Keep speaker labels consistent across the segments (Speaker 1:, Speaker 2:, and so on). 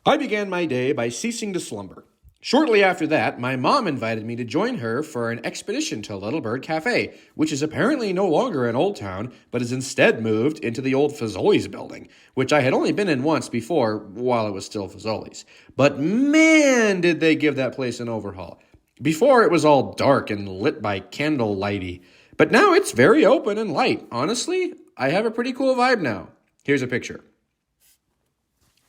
Speaker 1: I began my day by ceasing to slumber. Shortly after that, my mom invited me to join her for an expedition to Little Bird Cafe, which is apparently no longer in Old Town, but has instead moved into the old Fazoli's building, which I had only been in once before while it was still Fazoli's. But man, did they give that place an overhaul. Before it was all dark and lit by candlelighty, but now it's very open and light. Honestly, I have a pretty cool vibe now. Here's a picture.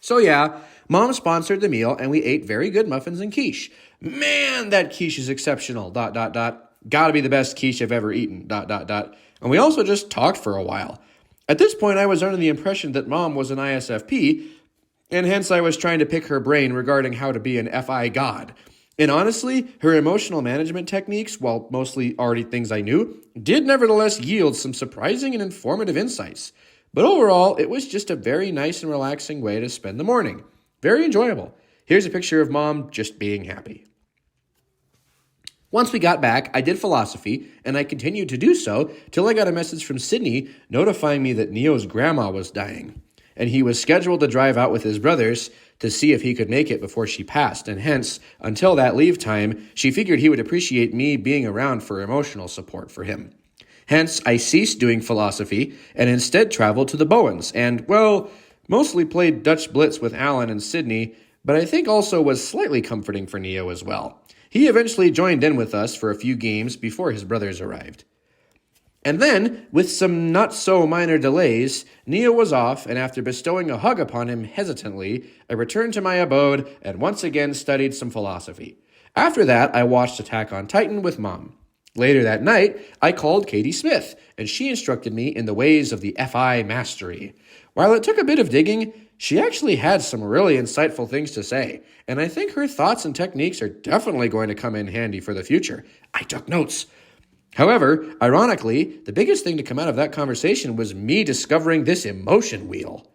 Speaker 1: So yeah, Mom sponsored the meal and we ate very good muffins and quiche. Man, that quiche is exceptional, dot, dot, dot. Gotta be the best quiche I've ever eaten, dot, dot, dot. And we also just talked for a while. At this point, I was under the impression that Mom was an ISFP, and hence I was trying to pick her brain regarding how to be an FI god. And honestly, her emotional management techniques, while mostly already things I knew, did nevertheless yield some surprising and informative insights. But overall, it was just a very nice and relaxing way to spend the morning. Very enjoyable. Here's a picture of Mom just being happy. Once we got back, I did philosophy, and I continued to do so till I got a message from Sydney notifying me that Neo's grandma was dying, and he was scheduled to drive out with his brothers to see if he could make it before she passed, and hence, until that leave time, she figured he would appreciate me being around for emotional support for him. Hence, I ceased doing philosophy and instead traveled to the Bowens and, well, mostly played Dutch Blitz with Alan and Sydney, but I think also was slightly comforting for Neo as well. He eventually joined in with us for a few games before his brothers arrived. And then, with some not-so-minor delays, Neo was off, and after bestowing a hug upon him hesitantly, I returned to my abode and once again studied some philosophy. After that, I watched Attack on Titan with Mom. Later that night, I called Katie Smith, and she instructed me in the ways of the FI mastery. While it took a bit of digging, she actually had some really insightful things to say, and I think her thoughts and techniques are definitely going to come in handy for the future. I took notes. However, ironically, the biggest thing to come out of that conversation was me discovering this emotion wheel.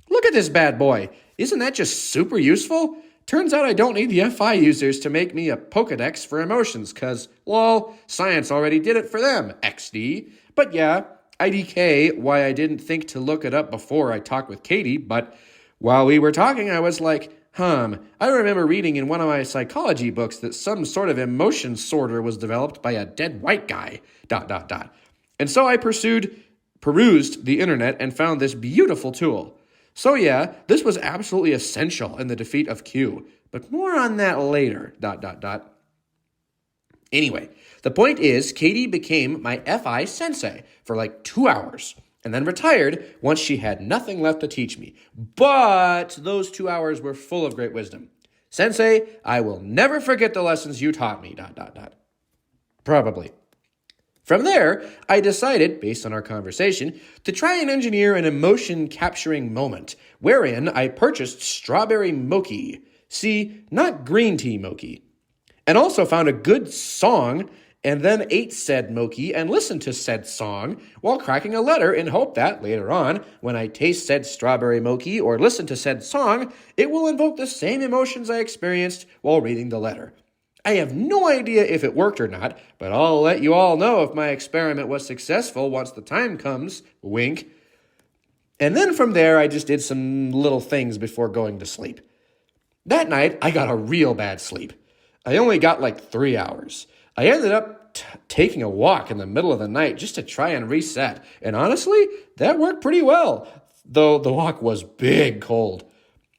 Speaker 1: Look at this bad boy. Isn't that just super useful? Turns out I don't need the FI users to make me a Pokedex for emotions, cause, lol, science already did it for them, XD. But yeah, IDK why I didn't think to look it up before I talked with Katie, but while we were talking, I was like, I remember reading in one of my psychology books that some sort of emotion sorter was developed by a dead white guy, dot, dot, dot. And so I perused the internet and found this beautiful tool. So yeah, this was absolutely essential in the defeat of Q, but more on that later, dot, dot, dot. Anyway, the point is, Katie became my FI sensei for like 2 hours, and then retired once she had nothing left to teach me. But those 2 hours were full of great wisdom. Sensei, I will never forget the lessons you taught me, dot, dot, dot. Probably. From there, I decided, based on our conversation, to try and engineer an emotion-capturing moment, wherein I purchased strawberry mochi. See, not green tea mochi. And also found a good song, and then ate said mochi and listened to said song while cracking a letter in hope that, later on, when I taste said strawberry mochi or listen to said song, it will invoke the same emotions I experienced while reading the letter. I have no idea if it worked or not, but I'll let you all know if my experiment was successful once the time comes, wink. And then from there, I just did some little things before going to sleep. That night, I got a real bad sleep. I only got like 3 hours. I ended up taking a walk in the middle of the night just to try and reset, and honestly, that worked pretty well, though the walk was big cold.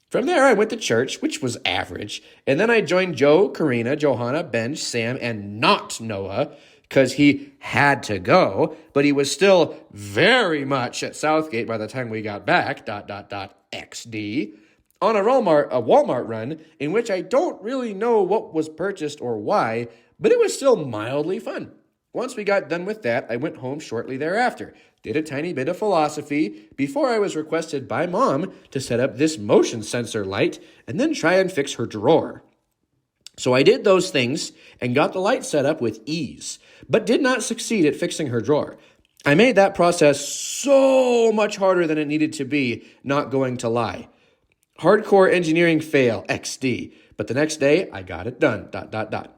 Speaker 1: From there, I went to church, which was average, and then I joined Joe, Karina, Johanna, Benj, Sam, and not Noah, because he had to go, but he was still very much at Southgate by the time we got back, dot, dot, dot, XD, on a Walmart run in which I don't really know what was purchased or why, but it was still mildly fun. Once we got done with that, I went home shortly thereafter, did a tiny bit of philosophy before I was requested by Mom to set up this motion sensor light and then try and fix her drawer. So I did those things and got the light set up with ease, but did not succeed at fixing her drawer. I made that process so much harder than it needed to be, not going to lie. Hardcore engineering fail, XD, but the next day I got it done, dot, dot, dot.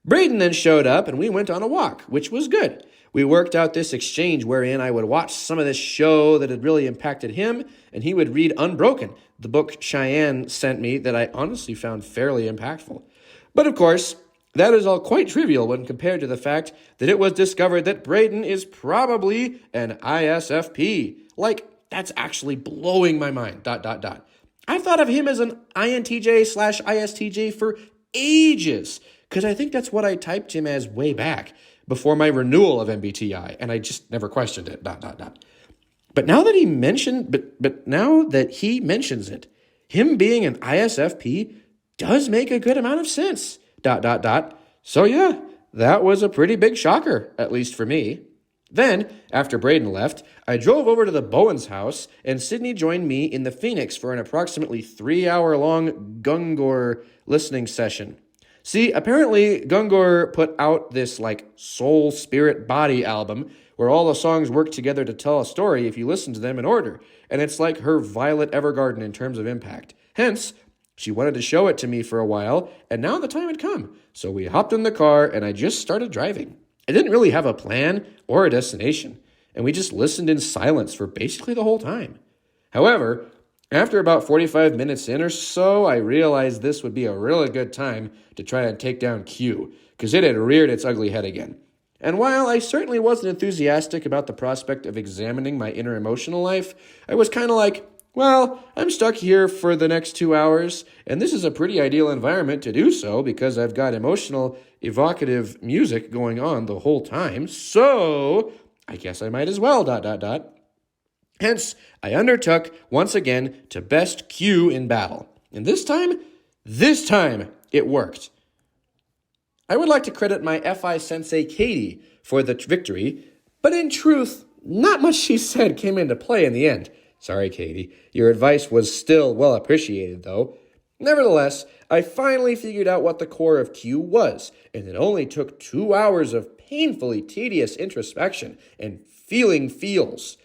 Speaker 1: Braden then showed up and we went on a walk, which was good. We worked out this exchange wherein I would watch some of this show that had really impacted him, and he would read Unbroken, the book Cheyenne sent me that I honestly found fairly impactful. But of course, that is all quite trivial when compared to the fact that it was discovered that Braden is probably an ISFP. Like, that's actually blowing my mind, ... I thought of him as an INTJ/ISTJ for ages, because I think that's what I typed him as way back before my renewal of MBTI, and I just never questioned it, ... But now that he mentions it, him being an ISFP does make a good amount of sense, ... So yeah, that was a pretty big shocker, at least for me. Then, after Braden left, I drove over to the Bowens house, and Sydney joined me in the Phoenix for an approximately 3-hour-long Gungor listening session. See, apparently Gungor put out this, soul, spirit, body album where all the songs work together to tell a story if you listen to them in order, and it's like her Violet Evergarden in terms of impact. Hence, she wanted to show it to me for a while, and now the time had come. So we hopped in the car, and I just started driving. I didn't really have a plan or a destination, and we just listened in silence for basically the whole time. However, after about 45 minutes in or so, I realized this would be a really good time to try and take down Q, because it had reared its ugly head again. And while I certainly wasn't enthusiastic about the prospect of examining my inner emotional life, I was kind of like, well, I'm stuck here for the next 2 hours, and this is a pretty ideal environment to do so because I've got emotional, evocative music going on the whole time, so I guess I might as well, ... Hence, I undertook, once again, to best Q in battle. And this time, it worked. I would like to credit my FI sensei Katie for the victory, but in truth, not much she said came into play in the end. Sorry, Katie. Your advice was still well appreciated, though. Nevertheless, I finally figured out what the core of Q was, and it only took 2 hours of painfully tedious introspection and feeling feels,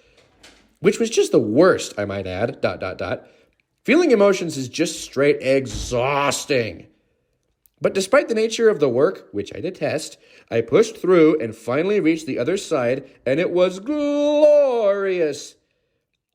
Speaker 1: which was just the worst, I might add, ... Feeling emotions is just straight exhausting. But despite the nature of the work, which I detest, I pushed through and finally reached the other side, and it was glorious.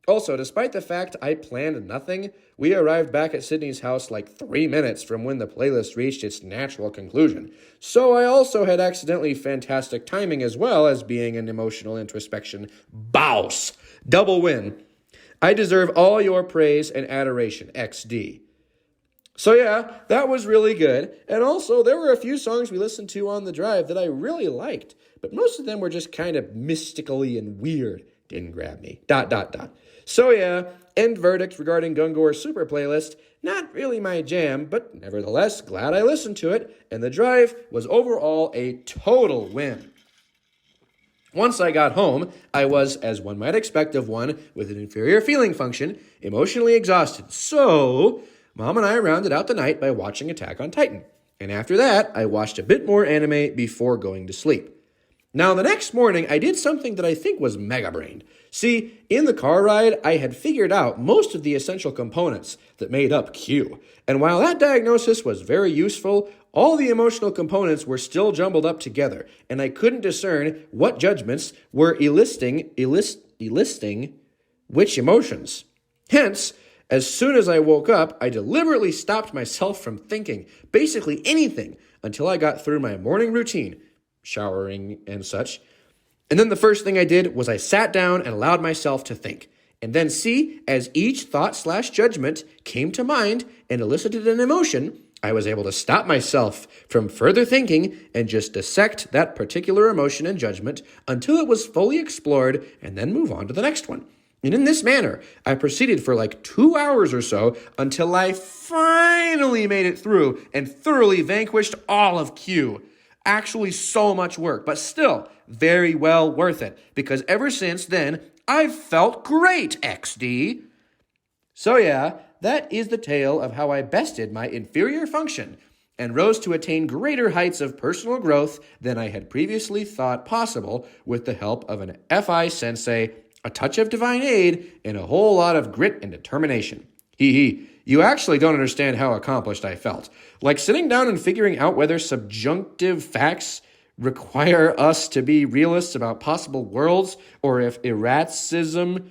Speaker 1: Also, despite the fact I planned nothing, we arrived back at Sydney's house 3 minutes from when the playlist reached its natural conclusion. So I also had accidentally fantastic timing as well as being an emotional introspection bouse. Double win. I deserve all your praise and adoration, XD. So yeah, that was really good. And also, there were a few songs we listened to on the drive that I really liked, but most of them were just kind of mystically and weird. Didn't grab me. ... So yeah, end verdict regarding Gungor's super playlist, not really my jam, but nevertheless, glad I listened to it, and the drive was overall a total win. Once I got home, I was, as one might expect of one with an inferior feeling function, emotionally exhausted. So, Mom and I rounded out the night by watching Attack on Titan. And after that, I watched a bit more anime before going to sleep. Now, the next morning, I did something that I think was mega-brained. See, in the car ride, I had figured out most of the essential components that made up Q. And while that diagnosis was very useful, all the emotional components were still jumbled up together, and I couldn't discern what judgments were eliciting which emotions. Hence, as soon as I woke up, I deliberately stopped myself from thinking basically anything until I got through my morning routine, showering and such. And then the first thing I did was I sat down and allowed myself to think. And then see, as each thought/judgment came to mind and elicited an emotion, I was able to stop myself from further thinking and just dissect that particular emotion and judgment until it was fully explored and then move on to the next one. And in this manner, I proceeded for 2 hours or so until I finally made it through and thoroughly vanquished all of Q. Actually so much work, but still very well worth it, because ever since then, I've felt great, XD. So yeah, that is the tale of how I bested my inferior function and rose to attain greater heights of personal growth than I had previously thought possible with the help of an FI sensei, a touch of divine aid, and a whole lot of grit and determination. Hee hee. You actually don't understand how accomplished I felt. Like sitting down and figuring out whether subjunctive facts require us to be realists about possible worlds, or if erratism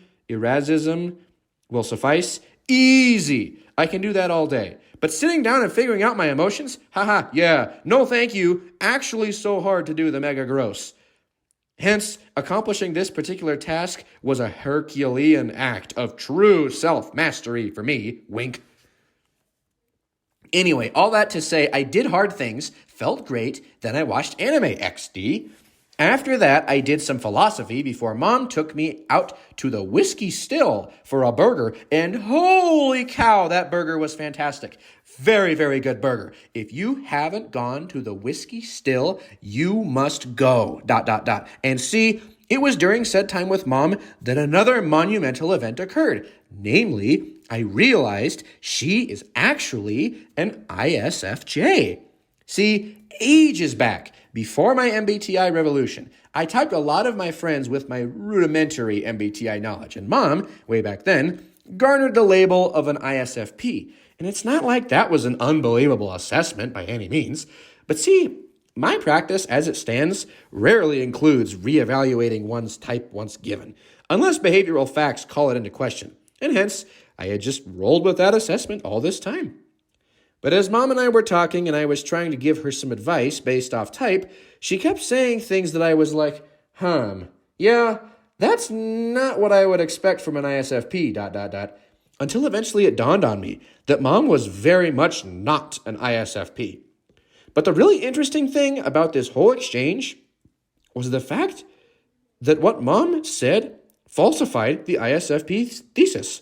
Speaker 1: will suffice. Easy. I can do that all day. But sitting down and figuring out my emotions? Haha, yeah, no thank you. Actually so hard to do the mega gross. Hence, accomplishing this particular task was a Herculean act of true self-mastery for me. Wink. Anyway, all that to say, I did hard things, felt great, then I watched anime XD. After that, I did some philosophy before Mom took me out to the Whiskey Still for a burger, and holy cow, that burger was fantastic. Very, very good burger. If you haven't gone to the Whiskey Still, you must go, ... And see, it was during said time with Mom that another monumental event occurred. Namely, I realized she is actually an ISFJ. See, ages back, before my MBTI revolution, I typed a lot of my friends with my rudimentary MBTI knowledge, and Mom, way back then, garnered the label of an ISFP. And it's not like that was an unbelievable assessment by any means. But see, my practice as it stands rarely includes reevaluating one's type once given, unless behavioral facts call it into question. And hence, I had just rolled with that assessment all this time. But as Mom and I were talking and I was trying to give her some advice based off type, she kept saying things that I was like, yeah, that's not what I would expect from an ISFP, ... Until eventually it dawned on me that Mom was very much not an ISFP. But the really interesting thing about this whole exchange was the fact that what Mom said falsified the ISFP thesis.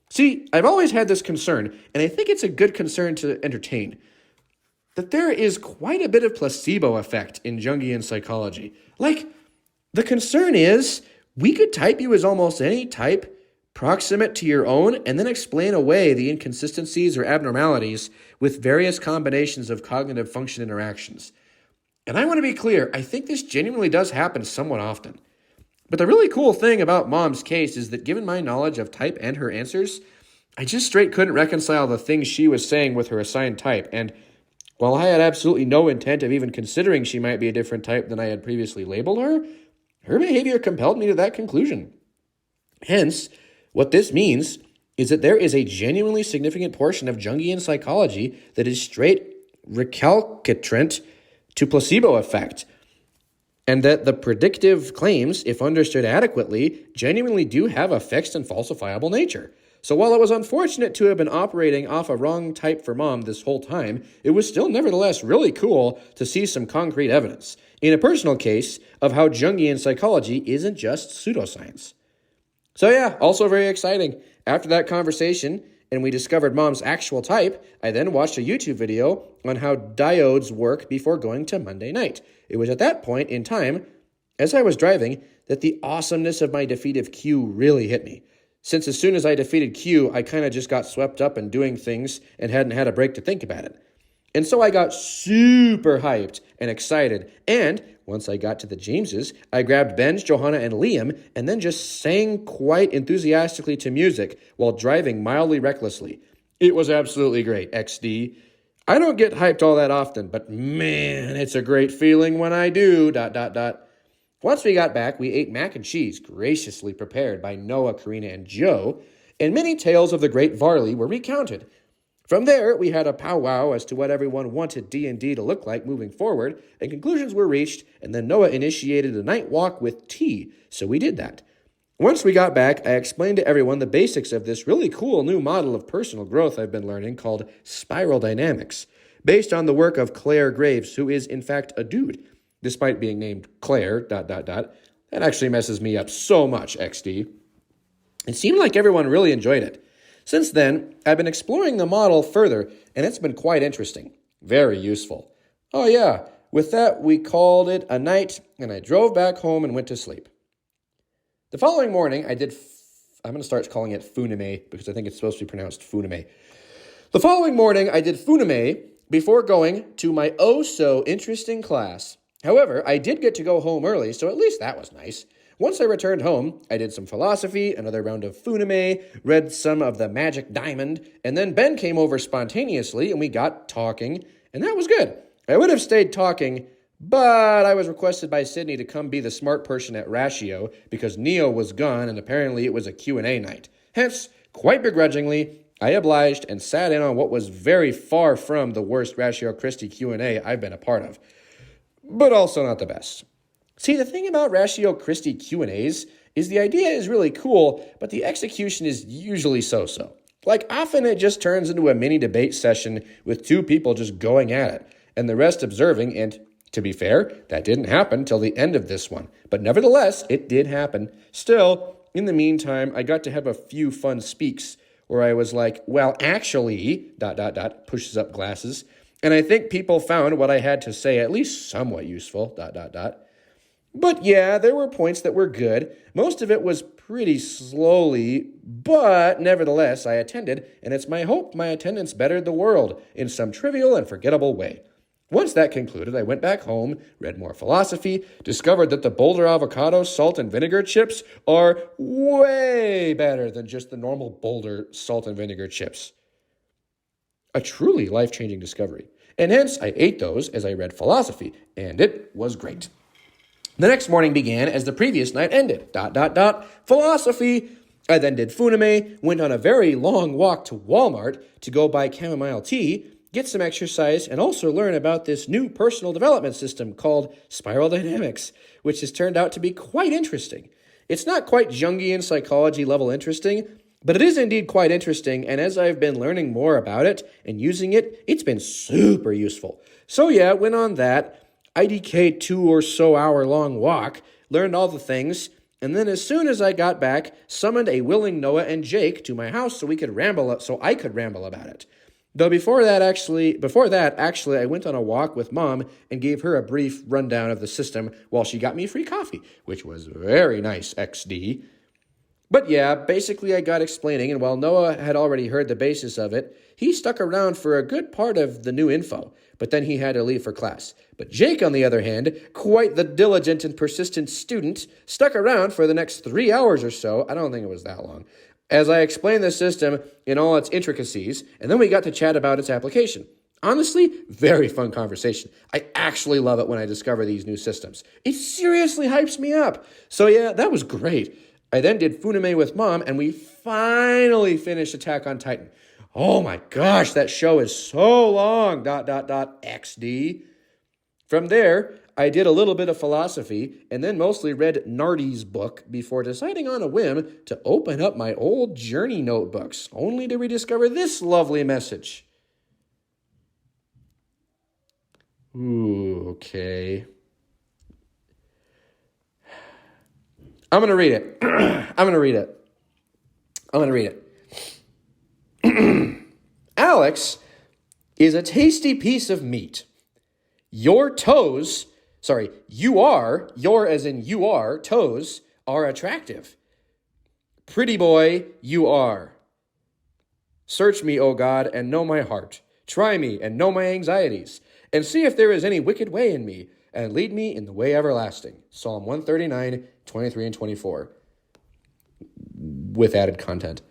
Speaker 1: See, I've always had this concern, and I think it's a good concern to entertain, that there is quite a bit of placebo effect in Jungian psychology. Like, the concern is, we could type you as almost any type, proximate to your own, and then explain away the inconsistencies or abnormalities with various combinations of cognitive function interactions. And I want to be clear, I think this genuinely does happen somewhat often. But the really cool thing about Mom's case is that given my knowledge of type and her answers, I just straight couldn't reconcile the things she was saying with her assigned type. And while I had absolutely no intent of even considering she might be a different type than I had previously labeled her, her behavior compelled me to that conclusion. Hence, what this means is that there is a genuinely significant portion of Jungian psychology that is straight recalcitrant to placebo effect, and that the predictive claims, if understood adequately, genuinely do have a fixed and falsifiable nature. So while it was unfortunate to have been operating off a wrong type for Mom this whole time, it was still nevertheless really cool to see some concrete evidence, in a personal case, of how Jungian psychology isn't just pseudoscience. So yeah, also very exciting. After that conversation, and we discovered Mom's actual type, I then watched a YouTube video on how diodes work before going to Monday night. It was at that point in time, as I was driving, that the awesomeness of my defeat of Q really hit me. Since as soon as I defeated Q, I kind of just got swept up in doing things and hadn't had a break to think about it. And so I got super hyped and excited, and once I got to the Jameses, I grabbed Benj, Johanna, and Liam, and then just sang quite enthusiastically to music while driving mildly recklessly. It was absolutely great, XD. I don't get hyped all that often, but man, it's a great feeling when I do, ... Once we got back, we ate mac and cheese, graciously prepared by Noah, Karina, and Joe, and many tales of the great Varley were recounted. From there, we had a powwow as to what everyone wanted D&D to look like moving forward, and conclusions were reached, and then Noah initiated a night walk with tea, so we did that. Once we got back, I explained to everyone the basics of this really cool new model of personal growth I've been learning called spiral dynamics, based on the work of Claire Graves, who is, in fact, a dude, despite being named Claire, ... That actually messes me up so much, XD. It seemed like everyone really enjoyed it. Since then, I've been exploring the model further, and it's been quite interesting. Very useful. Oh yeah, with that, we called it a night, and I drove back home and went to sleep. The following morning, I'm going to start calling it Funime, because I think it's supposed to be pronounced Funime. The following morning, I did Funime before going to my oh-so-interesting class. However, I did get to go home early, so at least that was nice. once I returned home, I did some philosophy, another round of Funime, read some of The Magic Diamond, and then Ben came over spontaneously and we got talking, and that was good. I would have stayed talking, but I was requested by Sydney to come be the smart person at Ratio because Neo was gone and apparently it was a Q&A night. Hence, quite begrudgingly, I obliged and sat in on what was very far from the worst Ratio Christi Q&A I've been a part of, but also not the best. See, the thing about Ratio Christi Q&As is the idea is really cool, but the execution is usually so-so. Like, often it just turns into a mini debate session with two people just going at it, and the rest observing, and to be fair, that didn't happen till the end of this one. But nevertheless, it did happen. Still, in the meantime, I got to have a few fun speaks where I was like, well, actually, ... pushes up glasses, and I think people found what I had to say at least somewhat useful, ... But yeah, there were points that were good. Most of it was pretty slowly, but nevertheless, I attended, and it's my hope my attendance bettered the world in some trivial and forgettable way. Once that concluded, I went back home, read more philosophy, discovered that the Boulder avocado salt and vinegar chips are way better than just the normal Boulder salt and vinegar chips. A truly life-changing discovery. And hence, I ate those as I read philosophy, and it was great. The next morning began as the previous night ended. ... Philosophy. I then did Funime, went on a very long walk to Walmart to go buy chamomile tea, get some exercise, and also learn about this new personal development system called Spiral Dynamics, which has turned out to be quite interesting. It's not quite Jungian psychology level interesting, but it is indeed quite interesting, and as I've been learning more about it and using it, it's been super useful. So yeah, went on that IDK 2 or so hour long walk, learned all the things, and then as soon as I got back, summoned a willing Noah and Jake to my house so I could ramble about it. Though before that, actually, I went on a walk with Mom and gave her a brief rundown of the system while she got me free coffee, which was very nice, XD. But yeah, basically I got explaining, and while Noah had already heard the basis of it, he stuck around for a good part of the new info, but then he had to leave for class. But Jake, on the other hand, quite the diligent and persistent student, stuck around for the next 3 hours or so, I don't think it was that long, as I explained the system in all its intricacies, and then we got to chat about its application. Honestly, very fun conversation. I actually love it when I discover these new systems. It seriously hypes me up. So yeah, that was great. I then did Funime with Mom, and we finally finished Attack on Titan. Oh my gosh, that show is so long, ... XD. From there, I did a little bit of philosophy, and then mostly read Nardi's book before deciding on a whim to open up my old journey notebooks, only to rediscover this lovely message. Ooh, okay. I'm going to read it. I'm going to read it. Alex is a tasty piece of meat. Your toes are attractive. Pretty boy, you are. Search me, O God, and know my heart. Try me and know my anxieties, and see if there is any wicked way in me, and lead me in the way everlasting. Psalm 139, 23 and 24. With added content.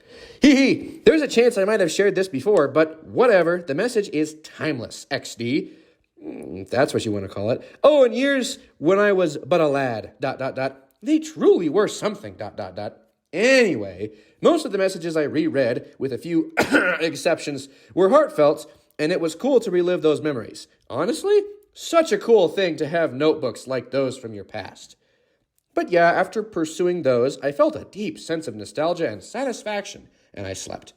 Speaker 1: There's a chance I might have shared this before, but whatever. The message is timeless, XD. If that's what you want to call it. Oh, in years when I was but a lad, ... They truly were something, ... Anyway, most of the messages I reread, with a few exceptions, were heartfelt, and it was cool to relive those memories. Honestly, such a cool thing to have notebooks like those from your past. But yeah, after pursuing those, I felt a deep sense of nostalgia and satisfaction, and I slept.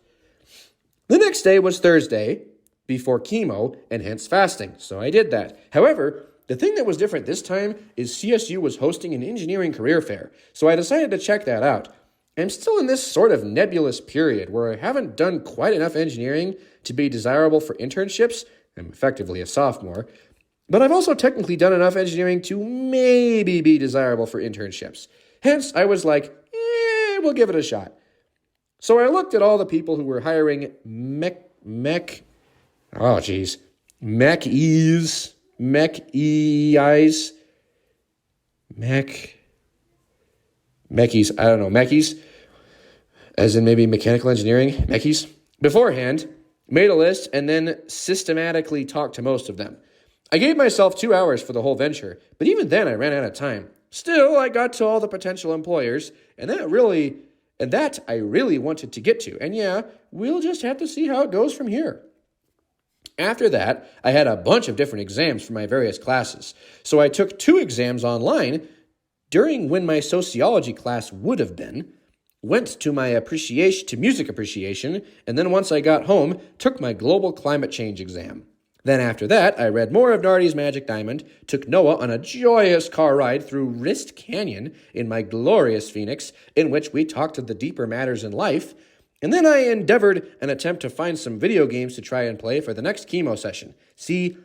Speaker 1: The next day was Thursday, before chemo, and hence fasting, so I did that. However, the thing that was different this time is CSU was hosting an engineering career fair, so I decided to check that out. I'm still in this sort of nebulous period where I haven't done quite enough engineering to be desirable for internships. I'm effectively a sophomore. But I've also technically done enough engineering to maybe be desirable for internships. Hence, I was like, we'll give it a shot. So I looked at all the people who were hiring mech Mechis, I don't know, Mechis, as in maybe mechanical engineering, Mechis, beforehand, made a list, and then systematically talked to most of them. I gave myself 2 hours for the whole venture, but even then I ran out of time. Still, I got to all the potential employers, and that I really wanted to get to. And yeah, we'll just have to see how it goes from here. After that, I had a bunch of different exams for my various classes. So I took 2 exams online during when my sociology class would have been, went to my music appreciation, and then once I got home, took my global climate change exam. Then after that, I read more of Nardi's Magic Diamond, took Noah on a joyous car ride through Wrist Canyon in my glorious Phoenix, in which we talked of the deeper matters in life, and then I endeavored an attempt to find some video games to try and play for the next chemo session. See,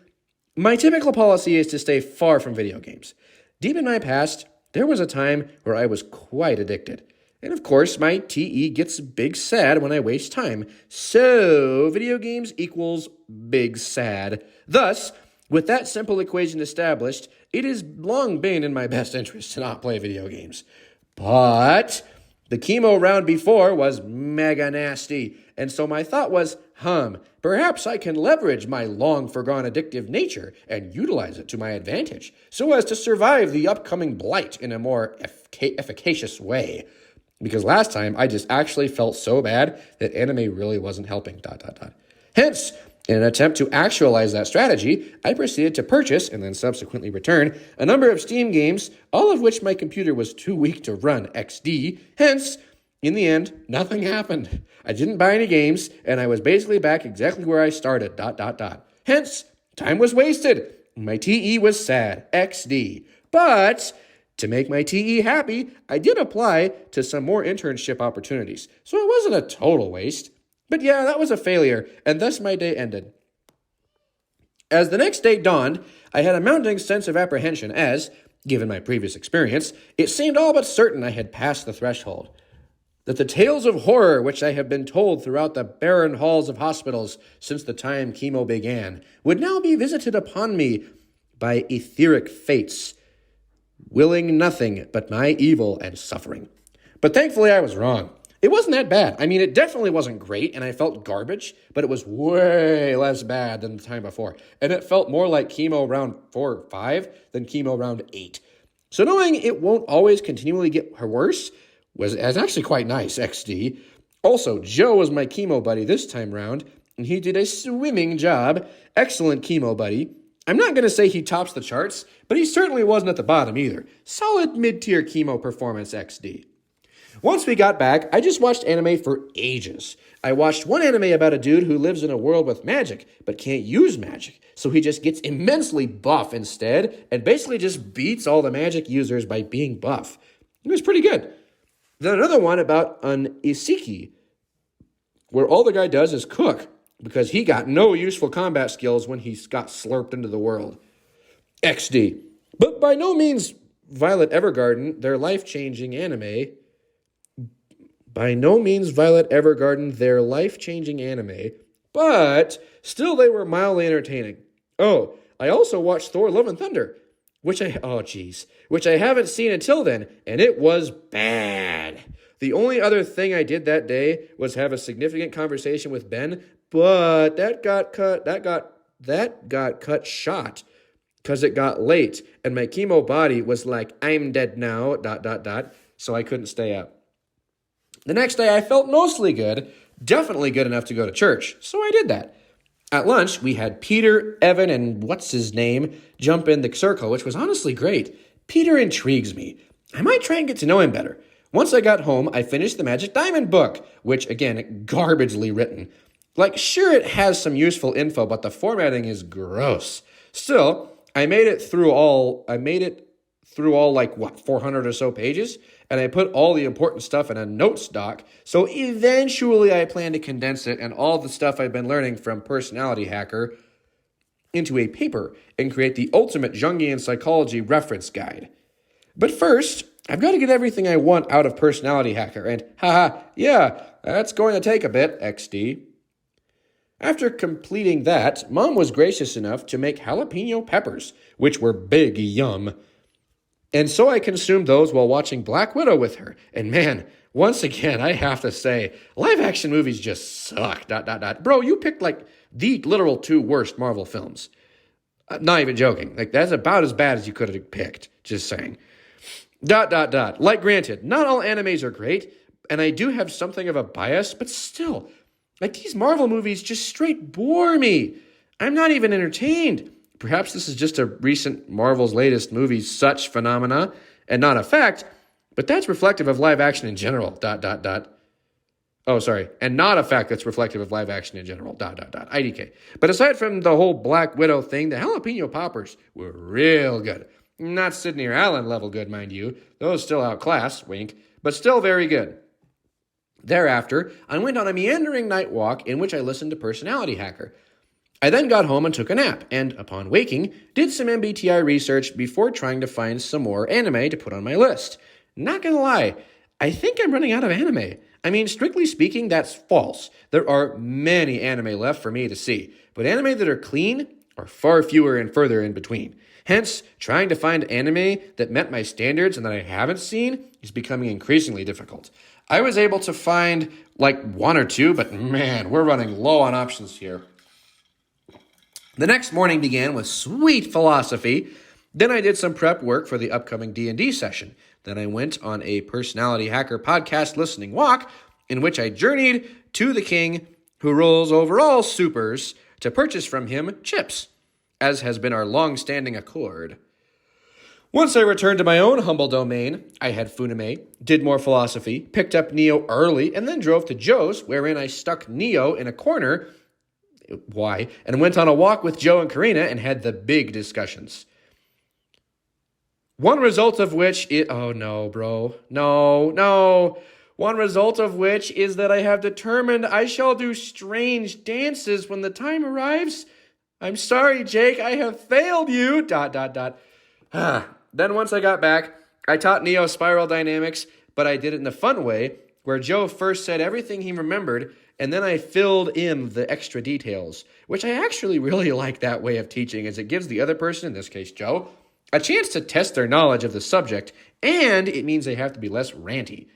Speaker 1: my typical policy is to stay far from video games. Deep in my past, there was a time where I was quite addicted. And of course, my TE gets big sad when I waste time. So, video games equals big sad. Thus, with that simple equation established, it has long been in my best interest to not play video games. But the chemo round before was mega nasty, and so my thought was, perhaps I can leverage my long-forgone addictive nature and utilize it to my advantage, so as to survive the upcoming blight in a more efficacious way. Because last time, I just actually felt so bad that anime really wasn't helping, ... Hence, in an attempt to actualize that strategy, I proceeded to purchase, and then subsequently return, a number of Steam games, all of which my computer was too weak to run XD. Hence, in the end, nothing happened. I didn't buy any games, and I was basically back exactly where I started, ... Hence, time was wasted. My TE was sad, XD. But to make my TE happy, I did apply to some more internship opportunities, so it wasn't a total waste. But yeah, that was a failure, and thus my day ended. As the next day dawned, I had a mounting sense of apprehension as, given my previous experience, it seemed all but certain I had passed the threshold. That the tales of horror which I have been told throughout the barren halls of hospitals since the time chemo began would now be visited upon me by etheric fates, willing nothing but my evil and suffering. But thankfully I was wrong. It wasn't that bad. I mean, it definitely wasn't great, and I felt garbage, but it was way less bad than the time before. And it felt more like chemo round 4 or 5 than chemo round 8. So knowing it won't always continually get worse was actually quite nice, XD. Also, Joe was my chemo buddy this time round, and he did a swimming job. Excellent chemo buddy. I'm not going to say he tops the charts, but he certainly wasn't at the bottom either. Solid mid-tier chemo performance, XD. Once we got back, I just watched anime for ages. I watched one anime about a dude who lives in a world with magic, but can't use magic, so he just gets immensely buff instead, and basically just beats all the magic users by being buff. It was pretty good. Then another one about an isekai, where all the guy does is cook, because he got no useful combat skills when he got slurped into the world. XD. But by no means Violet Evergarden, their life-changing anime. But still they were mildly entertaining. Oh, I also watched Thor Love and Thunder, which I haven't seen until then, and it was bad. The only other thing I did that day was have a significant conversation with Ben, but that got cut short because it got late, and my chemo body was like, I'm dead now, ... so I couldn't stay up. The next day I felt mostly good, definitely good enough to go to church, so I did that. At lunch, we had Peter, Evan, and what's-his-name jump in the circle, which was honestly great. Peter intrigues me. I might try and get to know him better. Once I got home, I finished the Magic Diamond book, which, again, garbagely written. Like, sure, it has some useful info, but the formatting is gross. Still, I made it through all 400 or so pages, and I put all the important stuff in a notes doc, so eventually I plan to condense it and all the stuff I've been learning from Personality Hacker into a paper and create the ultimate Jungian psychology reference guide. But first, I've got to get everything I want out of Personality Hacker, and yeah, that's going to take a bit, XD. After completing that, Mom was gracious enough to make jalapeno peppers, which were big yum. And so I consumed those while watching Black Widow with her. And man, once again, I have to say, live action movies just suck. ... Bro, you picked like the literal two worst Marvel films. Not even joking. Like, that's about as bad as you could have picked. Just saying. ... Like, granted, not all animes are great, and I do have something of a bias, but still, like, these Marvel movies just straight bore me. I'm not even entertained. Perhaps this is just a recent Marvel's latest movie such phenomena, and not a fact, but that's reflective of live action in general. ... Oh, sorry. And not a fact that's reflective of live action in general. ... IDK. But aside from the whole Black Widow thing, the jalapeno poppers were real good. Not Sidney or Allen level good, mind you. Those still outclass, wink, but still very good. Thereafter, I went on a meandering night walk in which I listened to Personality Hacker. I then got home and took a nap, and upon waking, did some MBTI research before trying to find some more anime to put on my list. Not gonna lie, I think I'm running out of anime. I mean, strictly speaking, that's false. There are many anime left for me to see, but anime that are clean are far fewer and further in between. Hence, trying to find anime that met my standards and that I haven't seen is becoming increasingly difficult. I was able to find like one or two, but man, we're running low on options here. The next morning began with sweet philosophy. Then I did some prep work for the upcoming D&D session. Then I went on a Personality Hacker podcast listening walk in which I journeyed to the king who rules over all supers to purchase from him chips, as has been our long-standing accord. Once I returned to my own humble domain, I had Funime, did more philosophy, picked up Neo early, and then drove to Joe's, wherein I stuck Neo in a corner. Why? And went on a walk with Joe and Karina and had the big discussions. One result of which is... Oh, no, bro. No. One result of which is that I have determined I shall do strange dances when the time arrives. I'm sorry, Jake. I have failed you. ... Then once I got back, I taught Neo spiral dynamics, but I did it in the fun way, where Joe first said everything he remembered, and then I filled in the extra details, which I actually really like that way of teaching, as it gives the other person, in this case Joe, a chance to test their knowledge of the subject, and it means they have to be less ranty.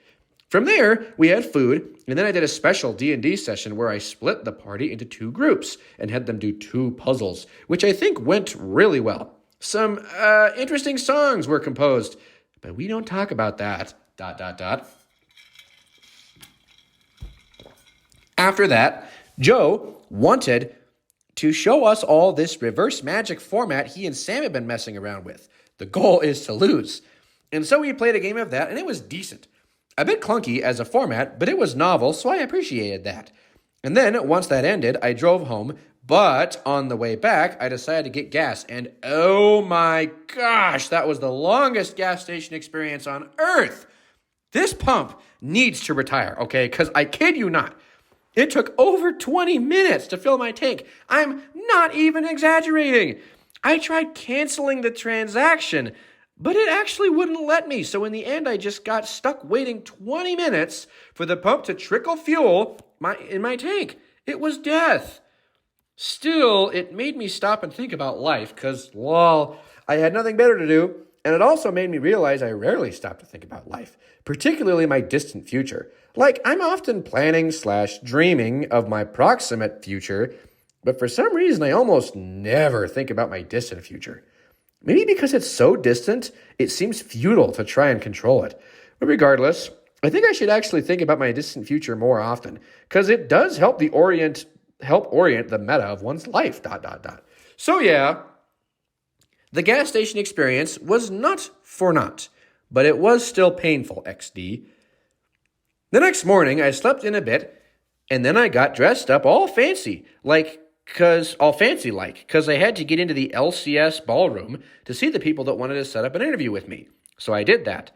Speaker 1: From there, we had food, and then I did a special D&D session where I split the party into two groups and had them do two puzzles, which I think went really well. Some interesting songs were composed, but we don't talk about that. ... After that, Joe wanted to show us all this reverse magic format he and Sam had been messing around with. The goal is to lose. And so we played a game of that, and it was decent. A bit clunky as a format, but it was novel, so I appreciated that. And then, once that ended, I drove home, but on the way back, I decided to get gas, and oh my gosh, that was the longest gas station experience on earth. This pump needs to retire, okay? Because I kid you not, it took over 20 minutes to fill my tank. I'm not even exaggerating. I tried canceling the transaction, but it actually wouldn't let me. So in the end, I just got stuck waiting 20 minutes for the pump to trickle fuel in my tank. It was death. Still, it made me stop and think about life because, lol, I had nothing better to do. And it also made me realize I rarely stop to think about life, particularly my distant future. Like, I'm often planning/dreaming of my proximate future, but for some reason, I almost never think about my distant future. Maybe because it's so distant, it seems futile to try and control it. But regardless, I think I should actually think about my distant future more often, because it does help orient the meta of one's life, ... So yeah, the gas station experience was not for naught, but it was still painful, XD. The next morning, I slept in a bit, and then I got dressed up all fancy, because I had to get into the LCS ballroom to see the people that wanted to set up an interview with me. So I did that.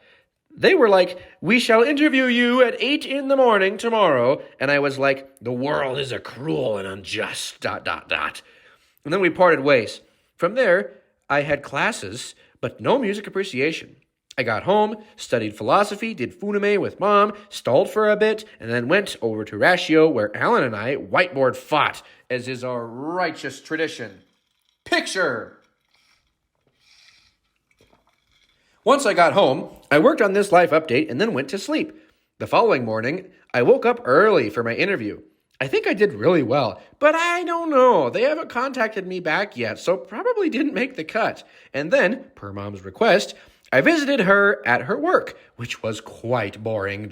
Speaker 1: They were like, "We shall interview you at 8 a.m. tomorrow." And I was like, "The world is a cruel and unjust, ... And then we parted ways. From there, I had classes, but no music appreciation. I got home, studied philosophy, did Funime with Mom, stalled for a bit, and then went over to Ratio, where Alan and I whiteboard fought, as is our righteous tradition. Picture! Once I got home, I worked on this life update and then went to sleep. The following morning, I woke up early for my interview. I think I did really well, but I don't know. They haven't contacted me back yet, so probably didn't make the cut. And then, per Mom's request, I visited her at her work, which was quite boring, ...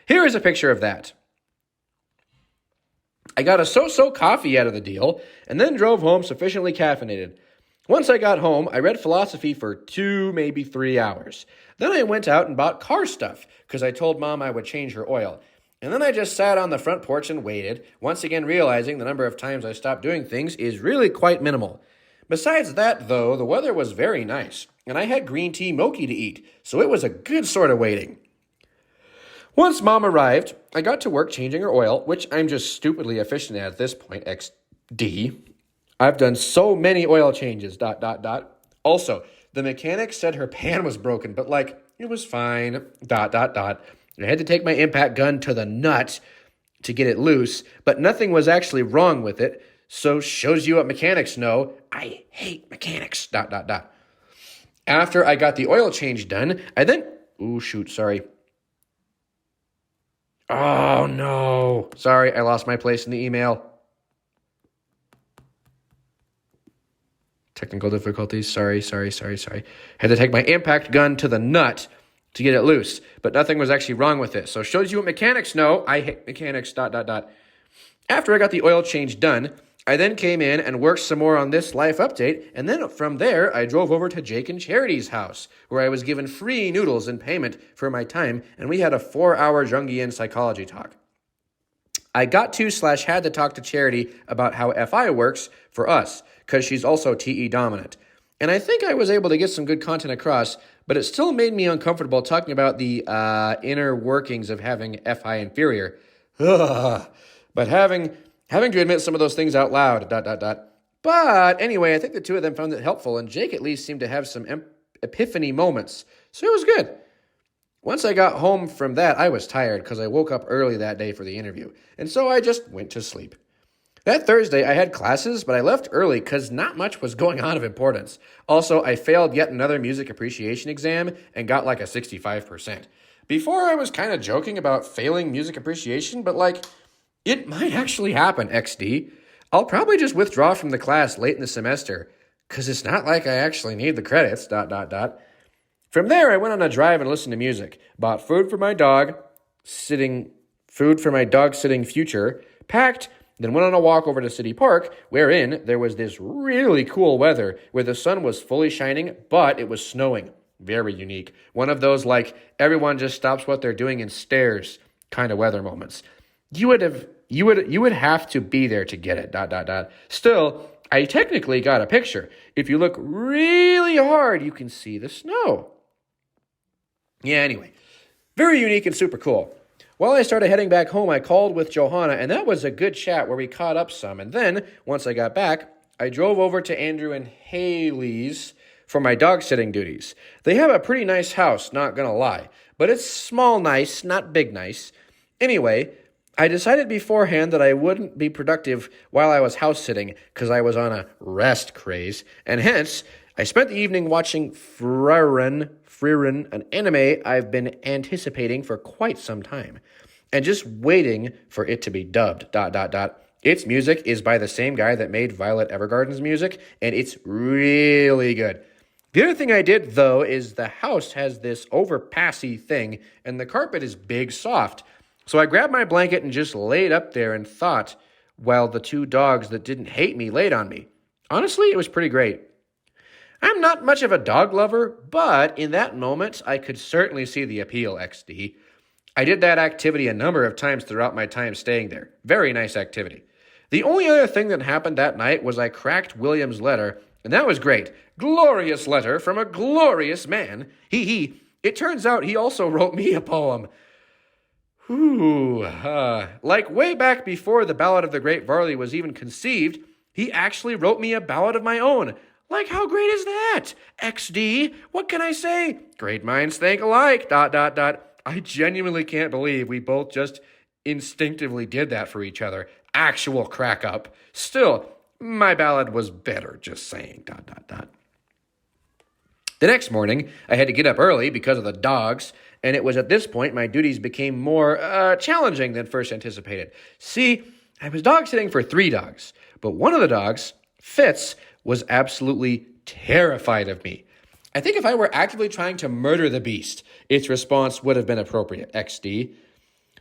Speaker 1: Here is a picture of that. I got a so-so coffee out of the deal, and then drove home sufficiently caffeinated. Once I got home, I read philosophy for 2, maybe 3 hours. Then I went out and bought car stuff, because I told Mom I would change her oil. And then I just sat on the front porch and waited, once again realizing the number of times I stopped doing things is really quite minimal. Besides that, though, the weather was very nice, and I had green tea mochi to eat, so it was a good sort of waiting. Once Mom arrived, I got to work changing her oil, which I'm just stupidly efficient at this point, XD. I've done so many oil changes, ... Also, the mechanic said her pan was broken, but it was fine, ... I had to take my impact gun to the nut to get it loose, but nothing was actually wrong with it, so shows you what mechanics know. I hate mechanics, ... After I got the oil change done, I then... Oh, no. Sorry, I lost my place in the email. Technical difficulties. Sorry. Had to take my impact gun to the nut to get it loose, but nothing was actually wrong with it. So shows you what mechanics know. I hate mechanics, ... After I got the oil change done, I then came in and worked some more on this life update, and then from there, I drove over to Jake and Charity's house, where I was given free noodles in payment for my time, and we had a 4-hour Jungian psychology talk. I got to / had to talk to Charity about how FI works for us, because she's also TE dominant. And I think I was able to get some good content across, but it still made me uncomfortable talking about the inner workings of having FI inferior. But having to admit some of those things out loud, ... But anyway, I think the two of them found it helpful, and Jake at least seemed to have some epiphany moments, so it was good. Once I got home from that, I was tired because I woke up early that day for the interview, and so I just went to sleep. That Thursday, I had classes, but I left early because not much was going on of importance. Also, I failed yet another music appreciation exam and got a 65%. Before, I was kind of joking about failing music appreciation, but it might actually happen, XD. I'll probably just withdraw from the class late in the semester, because it's not like I actually need the credits, ... From there, I went on a drive and listened to music, bought food for my dog sitting future, packed, then went on a walk over to City Park, wherein there was this really cool weather where the sun was fully shining, but it was snowing. Very unique. One of those, everyone just stops what they're doing and stares kind of weather moments. You would have to be there to get it, ... Still, I technically got a picture. If you look really hard, you can see the snow. Yeah, anyway. Very unique and super cool. While I started heading back home, I called with Johanna, and that was a good chat where we caught up some. And then, once I got back, I drove over to Andrew and Haley's for my dog sitting duties. They have a pretty nice house, not gonna lie, but it's small nice, not big nice. Anyway, I decided beforehand that I wouldn't be productive while I was house sitting because I was on a rest craze, and hence, I spent the evening watching Frieren, an anime I've been anticipating for quite some time, and just waiting for it to be dubbed, ... Its music is by the same guy that made Violet Evergarden's music, and it's really good. The other thing I did, though, is the house has this overpassy thing, and the carpet is big soft. So I grabbed my blanket and just laid up there and thought, while the two dogs that didn't hate me laid on me. Honestly, it was pretty great. I'm not much of a dog lover, but in that moment, I could certainly see the appeal, XD. I did that activity a number of times throughout my time staying there. Very nice activity. The only other thing that happened that night was I cracked William's letter, and that was great. Glorious letter from a glorious man. It turns out he also wrote me a poem. Way back before the Ballad of the Great Varley was even conceived, he actually wrote me a ballad of my own. How great is that? XD, what can I say? Great minds think alike, ... I genuinely can't believe we both just instinctively did that for each other. Actual crack up. Still, my ballad was better, just saying, ... The next morning, I had to get up early because of the dogs, and it was at this point my duties became more challenging than first anticipated. See, I was dog sitting for 3 dogs, but one of the dogs, Fitz, was absolutely terrified of me. I think if I were actively trying to murder the beast, its response would have been appropriate, XD.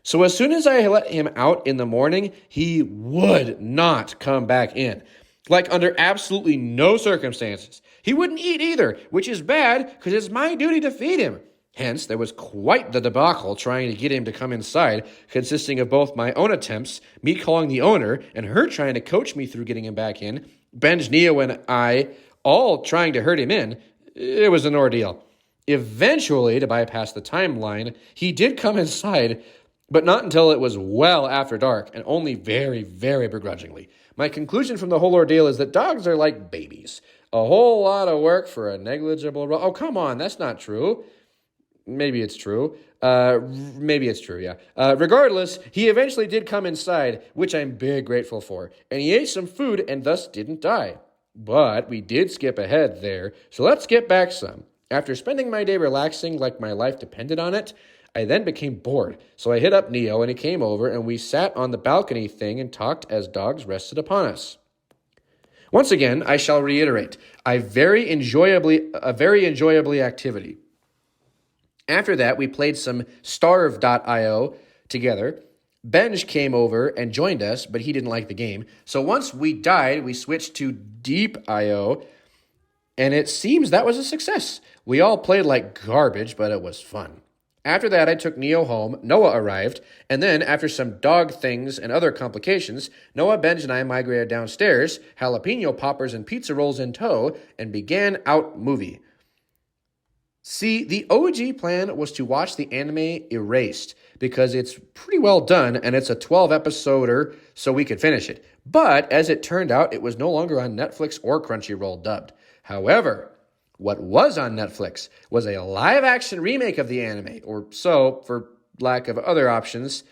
Speaker 1: So as soon as I let him out in the morning, he would not come back in. Like under absolutely no circumstances. He wouldn't eat either, which is bad because it's my duty to feed him. Hence, there was quite the debacle trying to get him to come inside, consisting of both my own attempts, me calling the owner, and her trying to coach me through getting him back in, Benj, Neo, and I all trying to hurt him in. It was an ordeal. Eventually, to bypass the timeline, he did come inside, but not until it was well after dark, and only very, very begrudgingly. My conclusion from the whole ordeal is that dogs are like babies. A whole lot of work for a negligible role. Oh, come on, that's not true. Maybe it's true. Regardless, he eventually did come inside, which I'm very grateful for. And he ate some food and thus didn't die. But we did skip ahead there, so let's get back some. After spending my day relaxing like my life depended on it, I then became bored, so I hit up Neo and he came over and we sat on the balcony thing and talked as dogs rested upon us. Once again, I shall reiterate, a very enjoyably activity. After that, we played some Starve.io together. Benj came over and joined us, but he didn't like the game. So once we died, we switched to Deep.io, and it seems that was a success. We all played like garbage, but it was fun. After that, I took Neo home, Noah arrived, and then, after some dog things and other complications, Noah, Benj, and I migrated downstairs, jalapeno poppers and pizza rolls in tow, and began out movie. See, the OG plan was to watch the anime Erased, because it's pretty well done, and it's a 12-episoder, so we could finish it. But, as it turned out, it was no longer on Netflix or Crunchyroll dubbed. However, what was on Netflix was a live-action remake of the anime, or so, for lack of other options.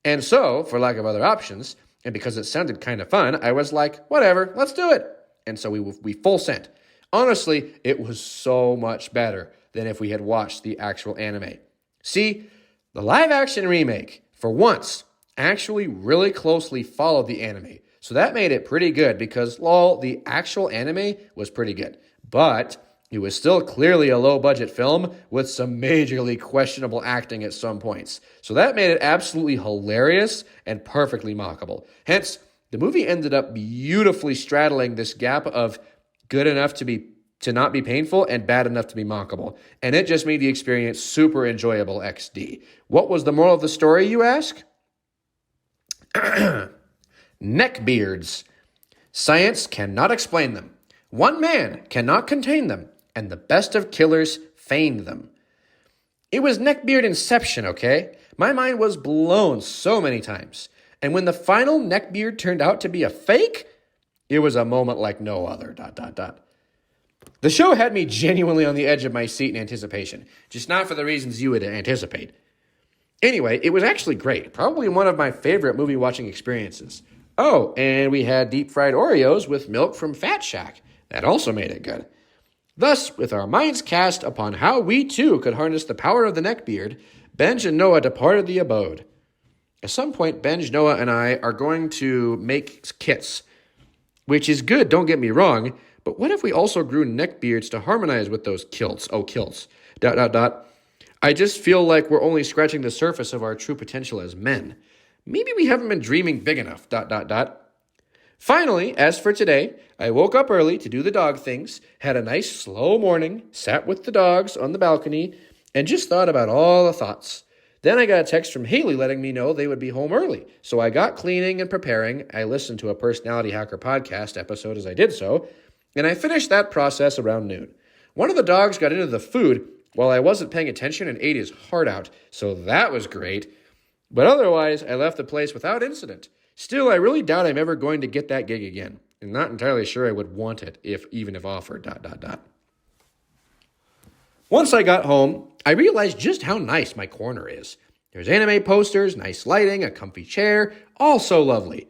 Speaker 1: And so, for lack of other options, and because it sounded kind of fun, I was like, whatever, let's do it. And so we full sent. Honestly, it was so much better than if we had watched the actual anime. See, the live-action remake, for once, actually really closely followed the anime. So that made it pretty good because, lol, the actual anime was pretty good. But it was still clearly a low-budget film with some majorly questionable acting at some points. So that made it absolutely hilarious and perfectly mockable. Hence, the movie ended up beautifully straddling this gap of good enough to not be painful and bad enough to be mockable. And it just made the experience super enjoyable XD. What was the moral of the story, you ask? Neckbeards. Science cannot explain them. One man cannot contain them. And the best of killers feigned them. It was neckbeard inception, okay? My mind was blown so many times. And when the final neckbeard turned out to be a fake, it was a moment like no other, ... The show had me genuinely on the edge of my seat in anticipation, just not for the reasons you would anticipate. Anyway, it was actually great, probably one of my favorite movie watching experiences. Oh, and we had deep fried Oreos with milk from Fat Shack. That also made it good. Thus, with our minds cast upon how we too could harness the power of the neckbeard, Benj and Noah departed the abode. At some point, Benj, Noah, and I are going to make kits, which is good, don't get me wrong, but what if we also grew neckbeards to harmonize with those kilts? Oh, kilts. ... I just feel like we're only scratching the surface of our true potential as men. Maybe we haven't been dreaming big enough... Finally, as for today, I woke up early to do the dog things, had a nice slow morning, sat with the dogs on the balcony, and just thought about all the thoughts. Then I got a text from Haley letting me know they would be home early, so I got cleaning and preparing. I listened to a Personality Hacker podcast episode as I did so, and I finished that process around noon. One of the dogs got into the food while I wasn't paying attention and ate his heart out, so that was great. But otherwise, I left the place without incident. Still, I really doubt I'm ever going to get that gig again. And not entirely sure I would want it, even if offered... Once I got home, I realized just how nice my corner is. There's anime posters, nice lighting, a comfy chair, all so lovely.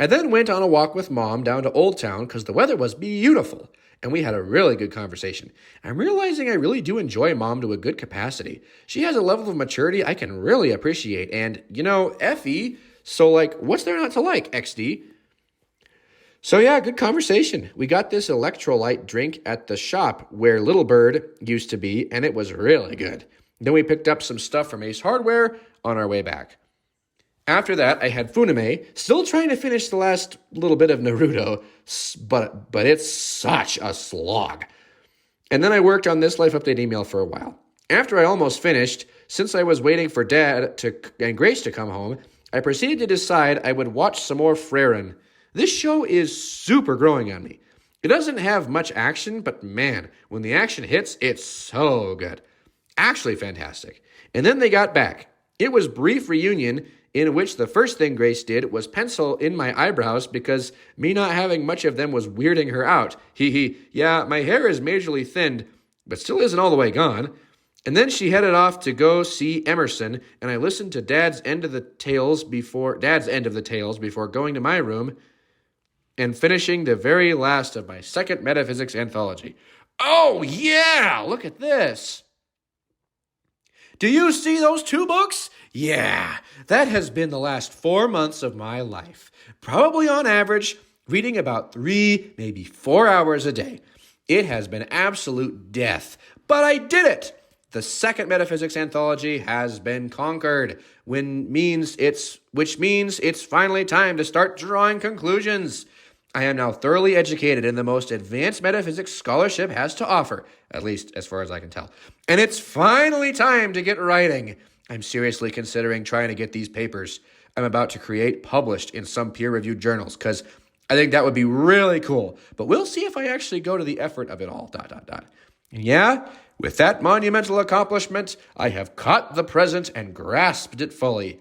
Speaker 1: I then went on a walk with Mom down to Old Town because the weather was beautiful, and we had a really good conversation. I'm realizing I really do enjoy Mom to a good capacity. She has a level of maturity I can really appreciate, and, Effie, so what's there not to like, XD? So yeah, good conversation. We got this electrolyte drink at the shop where Little Bird used to be, and it was really good. Then we picked up some stuff from Ace Hardware on our way back. After that, I had Funime, still trying to finish the last little bit of Naruto, but it's such a slog. And then I worked on this life update email for a while. After I almost finished, since I was waiting for Dad and Grace to come home, I proceeded to decide I would watch some more Frieren. This show is super growing on me. It doesn't have much action, but man, when the action hits, it's so good. Actually fantastic. And then they got back. It was brief reunion in which the first thing Grace did was pencil in my eyebrows because me not having much of them was weirding her out. Yeah, my hair is majorly thinned, but still isn't all the way gone. And then she headed off to go see Emerson, and I listened to Dad's end of the tales before going to my room and finishing the very last of my second metaphysics anthology. Oh yeah, look at this. Do you see those 2 books? Yeah, that has been the last 4 months of my life. Probably on average, reading about 3, maybe 4 hours a day. It has been absolute death, but I did it. The second metaphysics anthology has been conquered, which means it's finally time to start drawing conclusions. I am now thoroughly educated in the most advanced metaphysics scholarship has to offer, at least as far as I can tell. And it's finally time to get writing. I'm seriously considering trying to get these papers I'm about to create published in some peer-reviewed journals, because I think that would be really cool. But we'll see if I actually go to the effort of it all, ... And yeah, with that monumental accomplishment, I have caught the present and grasped it fully.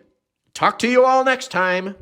Speaker 1: Talk to you all next time.